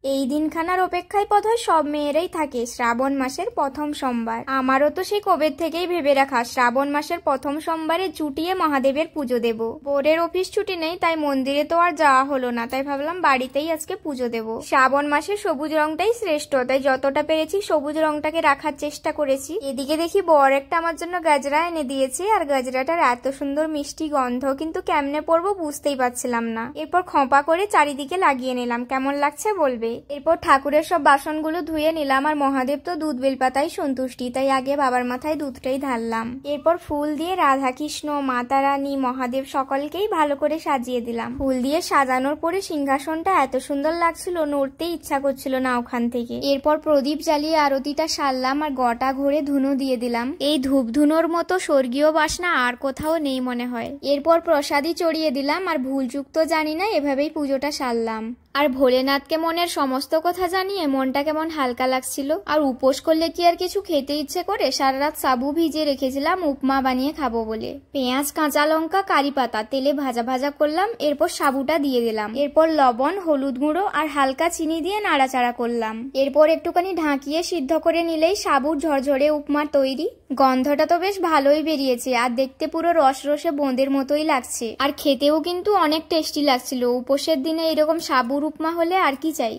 এই দিনখানার অপেক্ষায় বোধহয় সব মেয়েরাই থাকে। শ্রাবণ মাসের প্রথম সোমবার। আমারও তো সেই কবে থেকেই ভেবে রাখা শ্রাবণ মাসের প্রথম সোমবারে জুটিয়ে মহাদেবের পুজো দেব। বোর্ডের অফিস ছুটি নেই, তাই মন্দিরে তো আর যাওয়া হলো না, তাই ভাবলাম বাড়িতেই আজকে পুজো দেব। শ্রাবণ মাসে সবুজ রংটাই শ্রেষ্ঠ, তাই যতটা পেরেছি সবুজ রংটাকে রাখার চেষ্টা করেছি। এদিকে দেখি বর একটা আমার জন্য গাজরা এনে দিয়েছে, আর গাজরাটার এত সুন্দর মিষ্টি গন্ধ, কিন্তু কেমনে পরবো বুঝতেই পারছিলাম না। এরপর খোঁপা করে চারিদিকে লাগিয়ে নিলাম। কেমন লাগছে বলবে। এরপর ঠাকুরের সব বাসনগুলো ধুয়ে নিলাম, আর মহাদেব তো দুধ বেলপাতাই সন্তুষ্টি, তাই আগে বাবার মাথায় দুধটাই ঢাললাম। এরপর ফুল দিয়ে রাধা কৃষ্ণ, মাতা রানী, মহাদেব সকলকেই ভালো করে সাজিয়ে দিলাম। ফুল দিয়ে সাজানোর পরে সিংহাসনটা এত সুন্দর লাগছিল, নড়তেই ইচ্ছা করছিল না ওখান থেকে। এরপর প্রদীপ জ্বালিয়ে আরতিটা সারলাম, আর গটা ঘুরে ধুনো দিয়ে দিলাম। এই ধূপ ধুনোর মতো স্বর্গীয় বাসনা আর কোথাও নেই মনে হয়। এরপর প্রসাদী চড়িয়ে দিলাম, আর ভুলযুক্ত জানি না, এভাবেই পুজোটা সারলাম। আর ভোলেনাথকে মনের সমস্ত কথা জানিয়ে মনটা কেমন হালকা লাগছিল। আর উপোস করলে কি আর কিছু খেতে ইচ্ছে করে? সারা রাত সাবু ভিজিয়ে রেখেছিলাম উপমা বানিয়ে খাবো বলে। পেঁয়াজ, কাঁচা লঙ্কা, কারি পাতা তেলে ভাজা ভাজা করলাম, এরপর সাবুটা দিয়ে দিলাম। এরপর লবণ, হলুদ গুঁড়ো আর হালকা চিনি দিয়ে নাড়াচাড়া করলাম। এরপর একটুখানি ঢাকিয়ে সিদ্ধ করে নিলেই সাবুর ঝরঝরে উপমা তৈরি। গন্ধটা তো বেশ ভালোই বেরিয়েছে, আর দেখতে পুরো রস রসে বোঁদের মতোই লাগছে, আর খেতেও কিন্তু অনেক টেস্টি লাগছিল। উপোসের দিনে এরকম সাবুর উপমা হলে আর কি চাই।